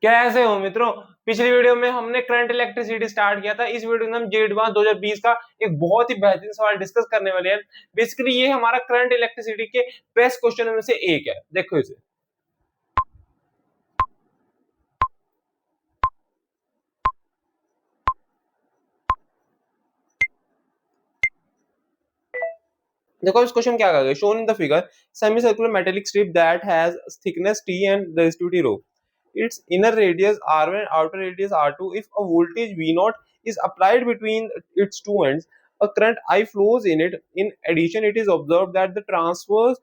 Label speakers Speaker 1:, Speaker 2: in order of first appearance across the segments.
Speaker 1: कैसे हो मित्रों। पिछली वीडियो में हमने करंट इलेक्ट्रिसिटी स्टार्ट किया था। इस वीडियो में हम जेड 2020 का एक बहुत ही बेहतरीन सवाल डिस्कस करने वाले हैं। बेसिकली ये हमारा करंट इलेक्ट्रिसिटी के बेस्ट क्वेश्चन में से एक है। देखो इसे। देखो इस क्वेश्चन क्या कहा, shown in the figure semi circular metallic strip that has thickness t and resistivity rho. Its inner radius r1 and outer radius r2. If a voltage v0 is applied between its two ends, a current I flows in it. In addition, it is observed that the transverse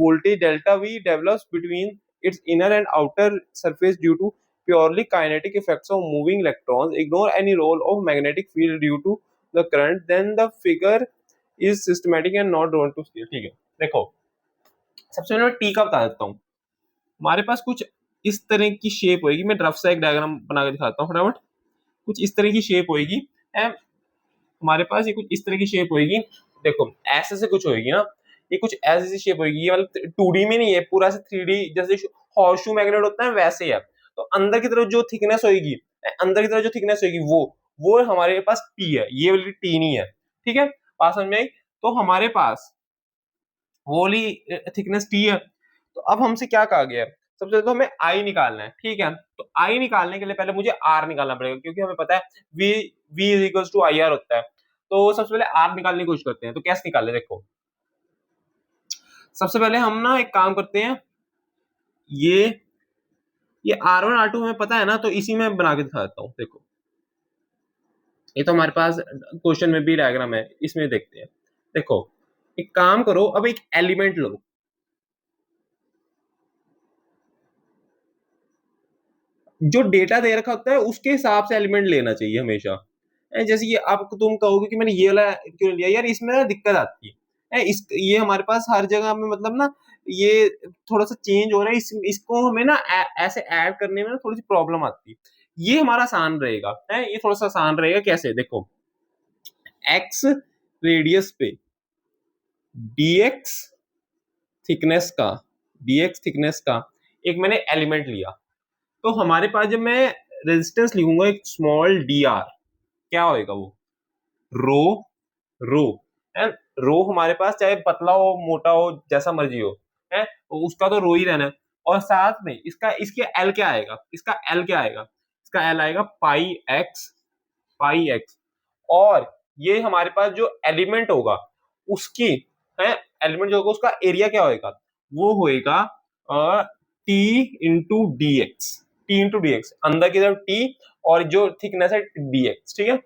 Speaker 1: voltage delta V develops between its inner and outer surface due to purely kinetic effects of moving electrons. Ignore any role of magnetic field due to the current. Then the figure is systematic and not drawn to scale. ठीक है, देखो सबसे पहले मैं T का बता देता हूँ। हमारे पास कुछ इस तरह की शेप होगी। मैं रफ सा एक डायग्राम बना के दिखाता हूँ फटाफट। कुछ इस तरह की शेप होगी। हमारे पास ये कुछ इस तरह की शेप होगी। देखो ऐसे से कुछ होगी ना, ये कुछ ऐसी सी शेप होगी। ये मतलब 2D में नहीं है, पूरा से 3D जैसे हॉर्सशू मैग्नेट होता है वैसे ही है। तो अंदर की तरफ जो थिकनेस होगी, अंदर की तरफ जो थिकनेस होगी वो हमारे पास टी है। ये वाली टी नहीं है। ठीक है, बात समझ में आई। तो हमारे पास वो वाली थिकनेस टी है। तो अब हमसे क्या कहा गया है, सबसे पहले तो हमें आई निकालना है। ठीक है, तो आई निकालने के लिए पहले मुझे आर निकालना पड़ेगा, क्योंकि हमें पता है V V is equal to I R होता है। तो सबसे पहले आर निकालने की कोशिश करते हैं। तो कैसे निकाले, देखो सबसे पहले हम ना एक काम करते हैं। ये ये R1 R2 हमें पता है ना, तो इसी में बना के दिखा देता हूँ। देखो ये तो हमारे पास क्वेश्चन में भी डायग्राम है, इसमें देखते हैं। देखो एक काम करो, अब एक एलिमेंट लो। जो डेटा दे रखा होता है उसके हिसाब से एलिमेंट लेना चाहिए हमेशा। जैसे ये आप तुम कहोगे कि मैंने ये वाला क्यों लिया यार, इसमें ना दिक्कत आती है। ये हमारे पास हर जगह में मतलब ना ये थोड़ा सा चेंज हो रहा है। इसको हमें ना ऐसे ऐड करने में ना थोड़ी सी प्रॉब्लम आती है। ये हमारा आसान रहेगा है, ये थोड़ा सा आसान रहेगा। कैसे, देखो एक्स रेडियस पे dx थिकनेस का dx थिकनेस का एक मैंने एलिमेंट लिया। तो हमारे पास जब मैं रेजिस्टेंस लिखूंगा एक स्मॉल डी आर, क्या होएगा वो रो रो है। रो हमारे पास चाहे पतला हो मोटा हो जैसा मर्जी हो है, तो उसका तो रो ही रहना है। और साथ में इसका इसके एल क्या आएगा, इसका एल क्या आएगा, इसका एल आएगा पाई एक्स। और ये हमारे पास जो एलिमेंट होगा उसकी है, एलिमेंट जो होगा उसका एरिया क्या होएगा, वो होएगा T into D x. T into D x, अंदर की तरफ टी और जो थिकनेस है डी एक्स। ठीक है,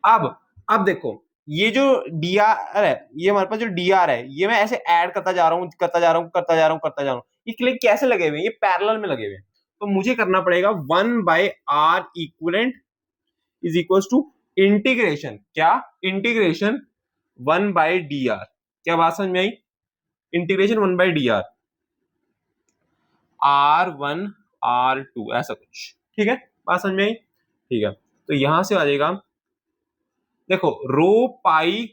Speaker 1: अब देखो ये जो डी आर है, ये हमारे पास जो डी आर है, ये मैं ऐसे ऐड करता जा रहा हूँ करता जा रहा हूँ करता जा रहा हूँ करता जा रहा हूँ। ये क्लिक कैसे लगे हुए हैं, ये पैरेलल में लगे हुए हैं। तो मुझे करना पड़ेगा 1/r equivalent is equal to integration, क्या इंटीग्रेशन 1/dr। क्या बात समझ में आई, इंटीग्रेशन 1/dr r1 r2 ऐसा कुछ। ठीक है, बात समझ में आई। ठीक है, तो यहां से आ जाएगा, देखो रो पाई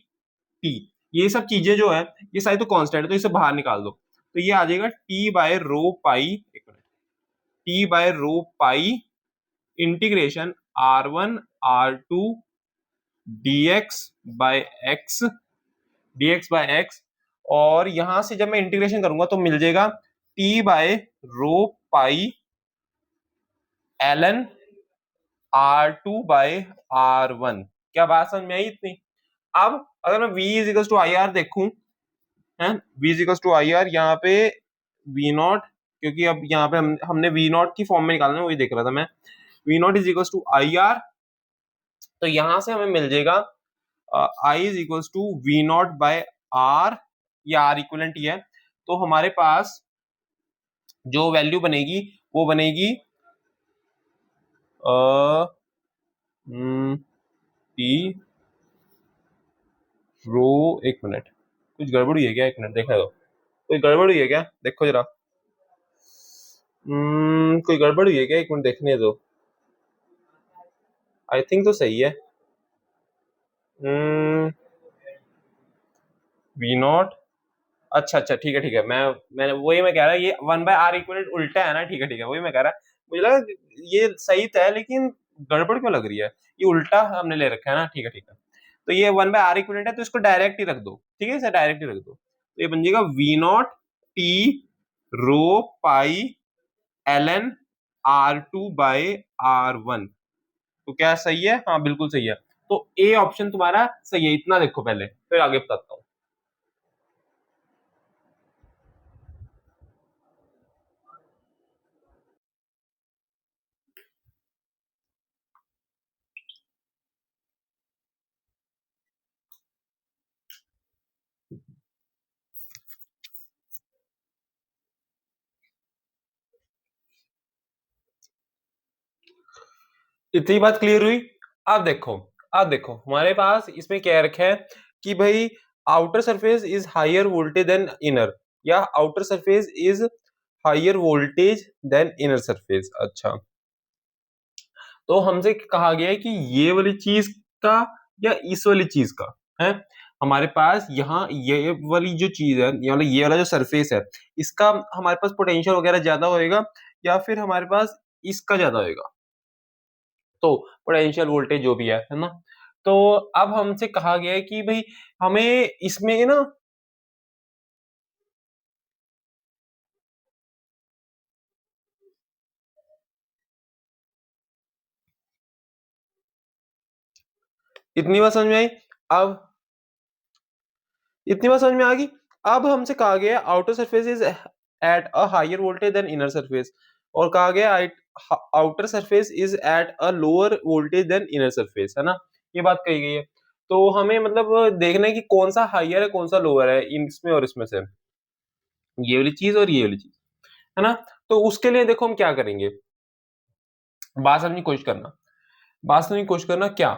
Speaker 1: टी, ये सब चीजें जो है ये सारी तो कांस्टेंट है, तो इसे बाहर निकाल दो। तो ये आ जाएगा टी बाय रो पाई, एक minute, T by rho pi integration r1 r2 dx by x। और यहां से जब मैं इंटीग्रेशन करूंगा तो मिल जाएगा T by rho pi ln r2/r1। क्या बात समझ में आई इतनी। अब अगर मैं v is equal to I R देखूं है, v is equal to I R, यहाँ पे v नॉट, क्योंकि अब यहाँ पे हमने v नॉट की फॉर्म में निकालना है, वही देख रहा था मैं। v not is equal to I R, तो यहां से हमें मिल जाएगा I is equal to V not by R, या आर इक्वलेंट ही है। तो हमारे पास जो वैल्यू बनेगी वो बनेगी टी रो, एक मिनट कुछ गड़बड़ हुई है क्या, एक मिनट देखा दो, कोई गड़बड़ हुई है क्या, देखो जरा। कोई गड़बड़ हुई है क्या, एक मिनट देखने दो। आई थिंक तो सही है। वी नॉट, अच्छा अच्छा ठीक है मैं वही मैं कह रहा, ये 1/r इक्वलेंट उल्टा है ना। ठीक है वही मैं कह रहा। मुझे लगा ये सही था लेकिन गड़बड़ क्यों लग रही है, ये उल्टा हमने ले रखा है ना। ठीक है ठीक है, तो ये 1/r इक्विवेलेंट है, तो इसको डायरेक्ट ही रख दो। ठीक है, इसे डायरेक्ट ही रख दो, तो ये बन जाएगा V not T rho pi ln r2/r1। तो क्या सही है? हाँ बिल्कुल सही है। तो ए ऑप्शन तुम्हारा सही है, इतना देखो पहले, फिर आगे बताता हूँ। इतनी बात क्लियर हुई? अब देखो, अब देखो हमारे पास इसमें क्या रखा है कि भाई outer surface is higher voltage than inner, या outer surface is higher voltage than inner surface. अच्छा, तो हमसे कहा गया है कि ये वाली चीज का या इस वाली चीज का है। हमारे पास यहाँ ये वाली जो चीज है, ये वाला जो सरफेस है, इसका हमारे पास पोटेंशियल वगैरह ज्यादा होएगा या फिर हमारे पास इसका ज्यादा होएगा? तो पोटेंशियल वोल्टेज जो भी है ना। तो अब हमसे कहा गया है कि भाई हमें इसमें ना, इतनी बात समझ में आई? अब इतनी बात समझ में आ गई? अब हमसे कहा गया outer surface is at a higher voltage than inner surface, और कहा गया outer surface is at a lower voltage than inner surface, है ना। ये बात कही गई है। तो हमें मतलब देखना है कि कौन सा हायर है कौन सा लोअर है इसमें और इसमें से, ये वाली चीज और ये वाली चीज, है ना। तो उसके लिए देखो हम क्या करेंगे, बात समझने की कोशिश करना, बात समझने की कोशिश करना क्या।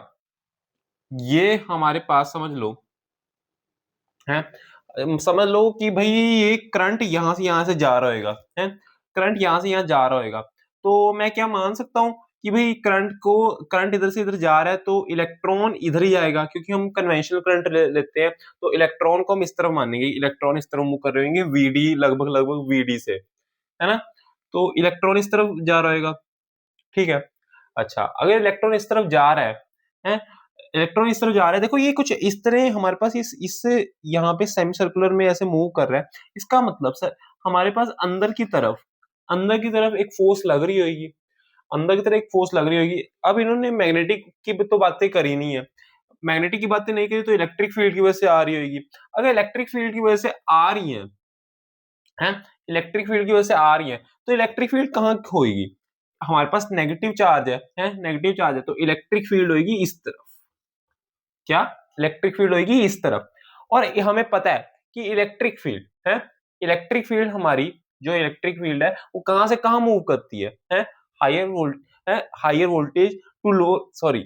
Speaker 1: ये हमारे पास समझ लो है, समझ लो कि भाई ये करंट यहां से जा रहा होगा है, करंट यहां से यहां जा रहा होगा। तो मैं क्या मान सकता हूँ कि भाई करंट इधर से इधर जा रहा है तो इलेक्ट्रॉन इधर ही जाएगा, क्योंकि हम कन्वेंशनल करंट लेते हैं। तो इलेक्ट्रॉन को हम इस तरफ मानेंगे, इलेक्ट्रॉन इस तरफ मूव कर रहे होंगे वीडी, लगभग लगभग वीडी से, है ना। तो इलेक्ट्रॉन इस तरफ जा रहा होगा, ठीक है। अच्छा, अगर इलेक्ट्रॉन इस तरफ जा रहा है, इलेक्ट्रॉन इस तरफ जा रहा है, देखो ये कुछ इस तरह हमारे पास इस यहाँ पे सेमी सर्कुलर में ऐसे मूव कर रहा है। इसका मतलब सर हमारे पास अंदर की तरफ एक फोर्स लग रही होगी, अंदर की तरफ एक फोर्स लग रही होगी। अब इन्होंने मैग्नेटिक की तो बातें करी नहीं है, मैग्नेटिक की बातें नहीं करी, तो इलेक्ट्रिक फील्ड की वजह से आ रही होगी। अगर इलेक्ट्रिक फील्ड की वजह से आ रही है, इलेक्ट्रिक फील्ड की वजह से आ रही है, तो इलेक्ट्रिक फील्ड कहाँ होगी? हमारे पास नेगेटिव चार्ज है नेगेटिव चार्ज है, तो इलेक्ट्रिक फील्ड होगी इस तरफ। क्या? इलेक्ट्रिक फील्ड होगी इस तरफ। और हमें पता है कि इलेक्ट्रिक फील्ड है, इलेक्ट्रिक फील्ड हमारी जो इलेक्ट्रिक फील्ड है वो कहां से कहां मूव करती है, हायर वोल्ट है, higher voltage to low, sorry,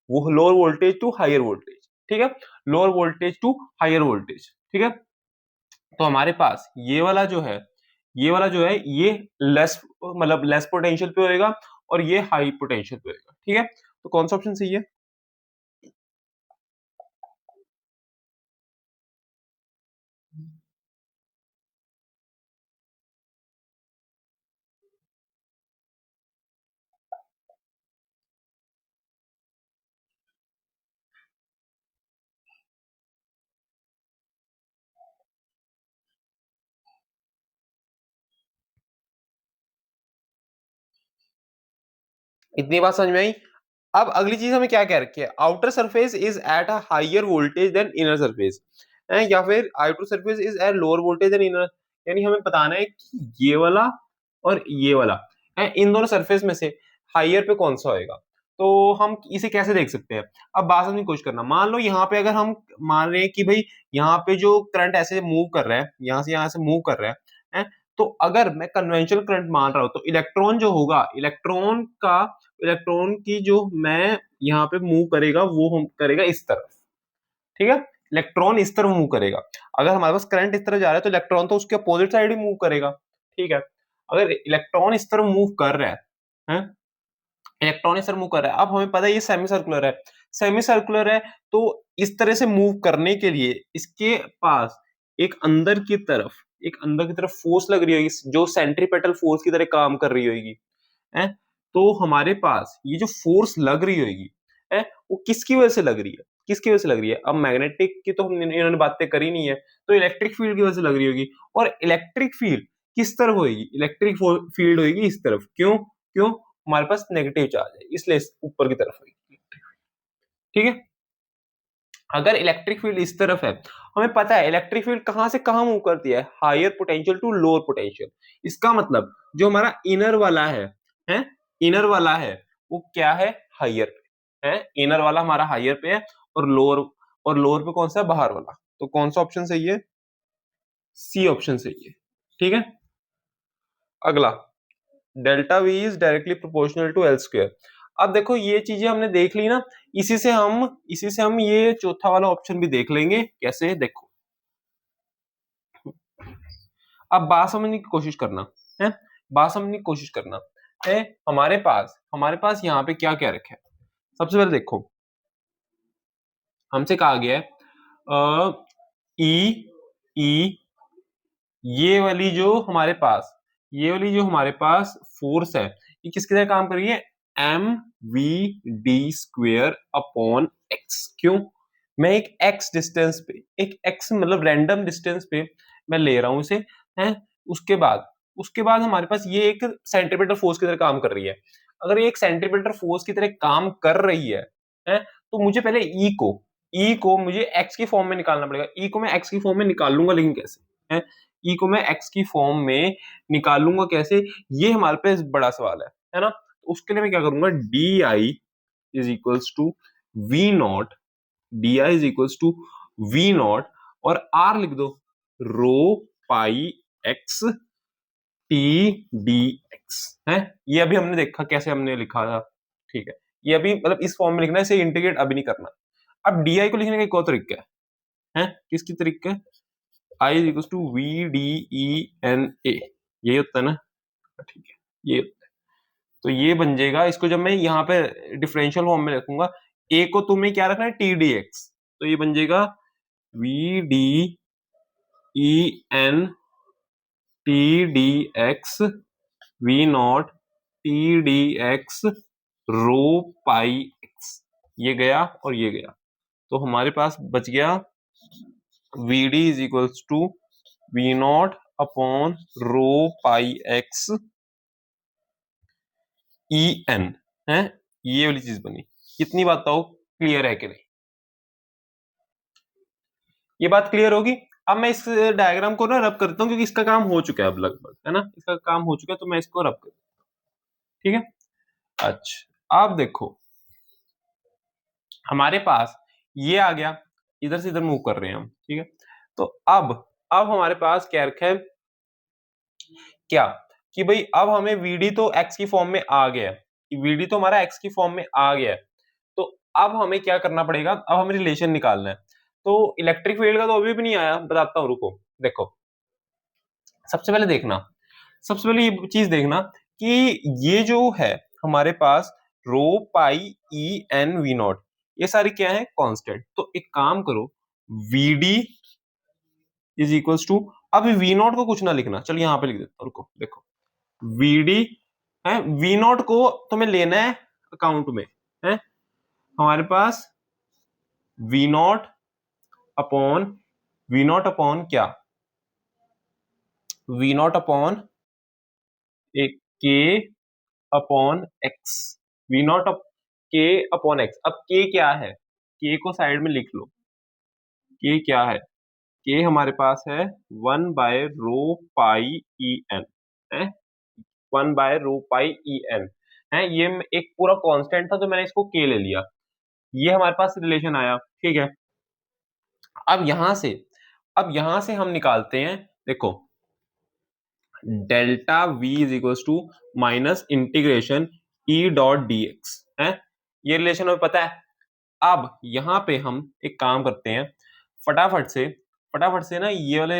Speaker 1: वो lower voltage to higher voltage, ठीक है, lower voltage to higher voltage, ठीक है। तो हमारे पास ये वाला जो है ये लेस, मतलब लेस पोटेंशियल पे होएगा, और ये हाई पोटेंशियल पे होएगा, ठीक है। तो कौन सा ऑप्शन सही है? इतनी बात समझ में आई? अब अगली चीज हमें क्या कह रखी है, outer surface is at a higher voltage than inner surface, या फिर outer surface is at lower voltage than inner. यानी हमें बताना है कि ये वाला और ये वाला इन दोनों सरफेस में से हायर पे कौन सा होएगा। तो हम इसे कैसे देख सकते हैं? अब बात समझने की कोशिश करना, मान लो यहाँ पे अगर हम मान रहे हैं कि भाई यहाँ पे जो करंट ऐसे मूव कर रहा है, यहाँ से मूव कर रहा है, तो अगर मैं कन्वेंशनल करंट मान रहा हूं तो इलेक्ट्रॉन जो होगा, इलेक्ट्रॉन की जो मैं यहाँ पे मूव करेगा वो हम करेगा इस तरफ, ठीक है। इलेक्ट्रॉन इस तरफ मूव करेगा। अगर हमारे पास करंट इस तरफ जा रहा है तो इलेक्ट्रॉन तो उसके अपोजिट साइड ही मूव करेगा, ठीक है। अगर इलेक्ट्रॉन इस तरफ मूव कर रहा है, इलेक्ट्रॉन इस तरफ मूव कर रहा है, अब हमें पता है ये सेमी सर्कुलर है, सेमी सर्कुलर है, तो इस तरह से मूव करने के लिए इसके पास एक अंदर की तरफ फोर्स लग रही होगी जो सेंट्रीपेटल फोर्स की तरह काम कर रही होगी, है, तो हमारे पास ये जो फोर्स लग रही होगी है, वो किसकी वजह से लग रही है, किसकी वजह से लग रही है? अब मैग्नेटिक की तो इन्होंने बातें करी नहीं है, तो इलेक्ट्रिक फील्ड की वजह से लग रही होगी। और इलेक्ट्रिक फील्ड किस तरफ होगी? इलेक्ट्रिक फील्ड होगी इस तरफ। क्यों? क्यों? हमारे पास नेगेटिव चार्ज है, इसलिए ऊपर की तरफ होगी। ठीक है, अगर इलेक्ट्रिक फील्ड इस तरफ है, हमें पता है इलेक्ट्रिक फील्ड कहां से कहां मूव करती है, higher potential to lower potential. इसका मतलब जो हमारा इनर वाला है इनर वाला है वो क्या है? हायर पे है। इनर वाला हमारा हायर पे है, और लोअर पे कौन सा है? बाहर वाला। तो कौन सा ऑप्शन सही है? सी ऑप्शन सही है। ठीक है, अगला, delta V is directly proportional to L square. अब देखो ये चीजें हमने देख ली ना, इसी से हम ये चौथा वाला ऑप्शन भी देख लेंगे। कैसे? देखो, अब बात समझने की कोशिश करना है, बात समझने की कोशिश करना है। हमारे पास यहाँ पे क्या क्या रखा है? सबसे पहले देखो, हमसे कहा गया है ई ई ये वाली जो हमारे पास फोर्स है, ये किसकी तरह काम कर रही है? M V D square upon X. क्यों? मैं एक एक्स डिस्टेंस पे, एक एक्स मतलब रैंडम डिस्टेंस पे मैं ले रहा हूं इसे, है। उसके बाद हमारे पास ये एक सेंटीमीटर फोर्स की तरह काम कर रही है। अगर ये एक सेंटीमीटर फोर्स की तरह काम कर रही है, तो मुझे पहले ई को मुझे एक्स की फॉर्म में निकालना पड़ेगा। ई को मैं एक्स की फॉर्म में निकाल लूंगा, लेकिन कैसे? है, ई को मैं एक्स की फॉर्म में निकालूंगा कैसे? ये हमारे पास बड़ा सवाल है ना। तो उसके लिए मैं क्या करूंगा? D I is equals to V naught, D I is equals to V naught, और आर लिख दो, rho pi X T D X है। ये अभी हमने देखा कैसे हमने लिखा था। ठीक है, ये अभी मतलब इस फॉर्म में लिखना है, इसे इंटीग्रेट अभी नहीं करना। अब डी आई को लिखने का एक और तरीका है, किसकी तरीका है? I is equal to V D E N A, यही होता है ना? ठीक है, ये होता है। तो ये बन जाएगा, इसको जब मैं यहाँ पे डिफरेंशियल फॉर्म में रखूंगा, ए को तुम्हें क्या रखना है? T D X. तो ये बन जाएगा V D E N T D X V not T D X rho pi X. ये गया और ये गया, तो हमारे पास बच गया V D is equals to V not upon rho pi X E N है। ये वाली चीज बनी। कितनी बात बताओ, क्लियर है कि नहीं? ये बात क्लियर होगी। अब मैं इस डायग्राम को ना रब करता हूँ, क्योंकि इसका काम हो चुका है अब लगभग, है ना, इसका काम हो चुका है, तो मैं इसको रब करता हूँ। ठीक है, अच्छा आप देखो, हमारे पास ये आ गया, इधर से इधर मूव कर रहे हैं हम। ठीक है, तो अब हमारे पास क्या रखा है? क्या कि भाई अब हमें वीडी तो एक्स की फॉर्म में आ गया है, वीडी तो हमारा एक्स की फॉर्म में आ गया है। तो अब हमें क्या करना पड़ेगा? अब हमें रिलेशन निकालना है। तो इलेक्ट्रिक फील्ड का तो अभी भी नहीं आया, बताता हूँ, रुको। देखो, सबसे पहले देखना, सबसे पहले ये चीज देखना कि ये जो है हमारे पास रो पाई ई एन वी नॉट, ये सारी क्या है? कांस्टेंट। तो एक काम करो, वीडी इज इक्वल्स टू, अब वी नॉट को कुछ ना लिखना, चल यहाँ पे लिख देता हूं, रुको। देखो, वीडी है, वी नॉट को तुम्हें लेना है अकाउंट में, है हमारे पास V not upon, V not upon क्या? वी नॉट अपॉन एक K upon x, V not K upon x. अब के क्या है? के को साइड में लिख लो। के क्या है? के हमारे पास है 1/रो पाई ई एन है, 1/रो पाई ई एन है। ये एक पूरा कांस्टेंट था, तो मैंने इसको के ले लिया। ये हमारे पास रिलेशन आया। ठीक है, अब यहां से हम निकालते हैं। देखो, delta V is equal to minus integration E dot D X है। ये रिलेशन हमें पता है। अब यहां पे हम एक काम करते हैं, फटाफट से ना ये वाले,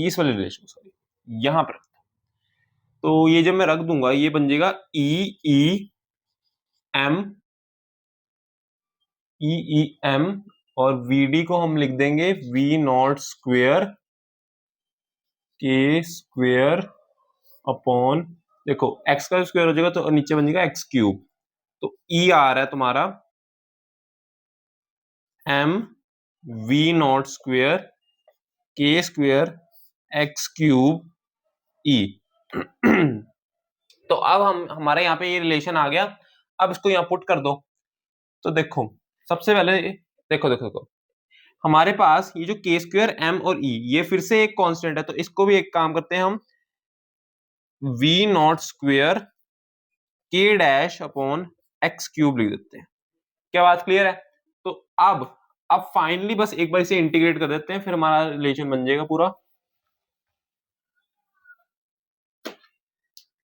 Speaker 1: इस वाले रिलेशन, सॉरी, यहां पर। तो ये जब मैं रख दूंगा, ये बन जाएगा ई एम ई एम, और वीडी को हम लिख देंगे वी नॉट स्क्वेयर के स्क्वेयर अपॉन देखो x का स्क्वायर हो जाएगा तो नीचे बन जाएगा एक्स क्यूब, तो ई आ रहा है तुम्हारा एम वी नॉट स्क्वेयर के स्क्वेयर एक्स क्यूब ई। तो अब हम हमारे यहाँ पे ये रिलेशन आ गया, अब इसको यहाँ पुट कर दो। तो देखो सबसे पहले देखो हमारे पास ये जो के स्क्वेयर एम और ई ये फिर से एक कांस्टेंट है, तो इसको भी एक काम करते हैं हम वी नॉट स्क्वेयर के डैश अपॉन एक्स क्यूब लिख देते हैं। क्या बात क्लियर है? तो अब फाइनली बस एक बार इसे इंटीग्रेट कर देते हैं, फिर हमारा रिलेशन बन जाएगा पूरा।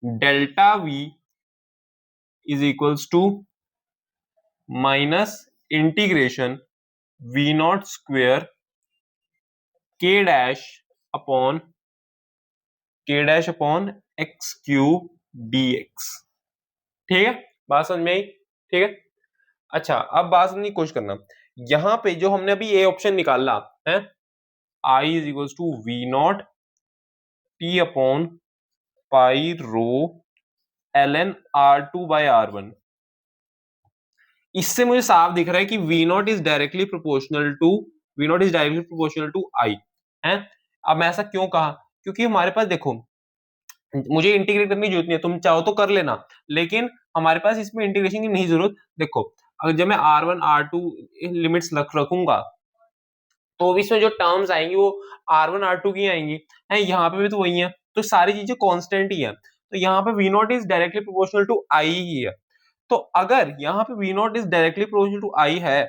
Speaker 1: Delta V is equals to minus integration V not square upon K dash upon x cube D x. ठीक है, बात समझ में आई? ठीक है, अच्छा अब बात समझने की कोशिश करना। यहां पे जो हमने अभी ये ऑप्शन निकाला है I is equals to V not T upon pi rho L N R two by R one, इससे मुझे साफ दिख रहा है कि V not is directly proportional to I है। अब मैं ऐसा क्यों कहा? क्योंकि हमारे पास देखो मुझे इंटीग्रेट करने की जरूरत नहीं है, तुम चाहो तो कर लेना, लेकिन हमारे पास इसमें इंटीग्रेशन की नहीं जरूरत। देखो अगर जब मैं R1 R2 लिमिट्स रखूंगा तो इसमें जो टर्म्स आएंगी वो R1 R2 की आएंगी है, यहाँ पे भी तो वही है, तो सारी चीजें कांस्टेंट ही है। तो यहाँ पे V not is directly proportional to I ही है। तो अगर यहाँ पे V not is directly proportional to I है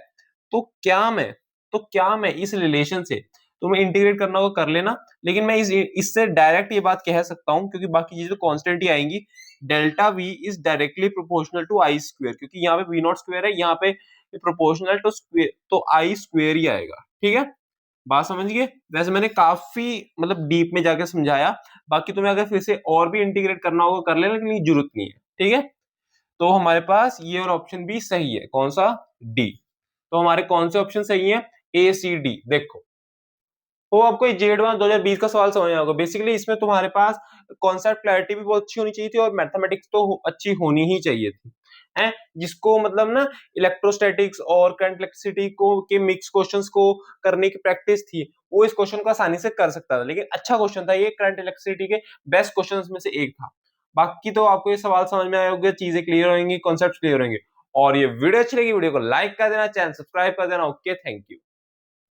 Speaker 1: तो क्या मैं इस रिलेशन से, तुम्हें इंटीग्रेट करना होगा कर लेना, लेकिन मैं इससे डायरेक्ट ये बात कह सकता हूँ क्योंकि बाकी चीजें कांस्टेंट ही आएंगी, delta V is directly proportional to I square, क्योंकि यहाँ पे वी नॉट स्क्वायर है, यहाँ पे प्रोपोर्शनल टू स्क्वायर तो आई स्क्वायर ही आएगा। ठीक है, बात समझ गए? वैसे मैंने काफी मतलब डीप में जाके समझाया, बाकी तुम्हें अगर फिर से और भी इंटीग्रेट करना होगा कर लेना, लेकिन जरूरत नहीं है। ठीक है, तो हमारे पास ये और ऑप्शन भी सही है, कौन सा? डी। तो हमारे कौन से ऑप्शन सही है? ए सी डी। देखो वो आपको जेड वन 2020 का सवाल समझ होगा। बेसिकली इसमें तुम्हारे पास कॉन्सेप्ट क्लैरिटी भी बहुत अच्छी होनी चाहिए थी और मैथमेटिक्स तो अच्छी होनी ही चाहिए थी है, जिसको मतलब ना इलेक्ट्रोस्टैटिक्स और करंट इलेक्ट्रिसिटी को के मिक्स क्वेश्चंस को करने की प्रैक्टिस थी, वो इस क्वेश्चन को आसानी से कर सकता था। लेकिन अच्छा क्वेश्चन था ये, करंट इलेक्ट्रिसिटी के बेस्ट क्वेश्चंस में से एक था। बाकी तो आपको ये सवाल समझ में आएगा, चीजें क्लियर होंगी, कॉन्सेप्ट क्लियर होंगे। और ये वीडियो अच्छी लगी वीडियो को लाइक कर देना, चैनल सब्सक्राइब कर देना। Okay, thank you.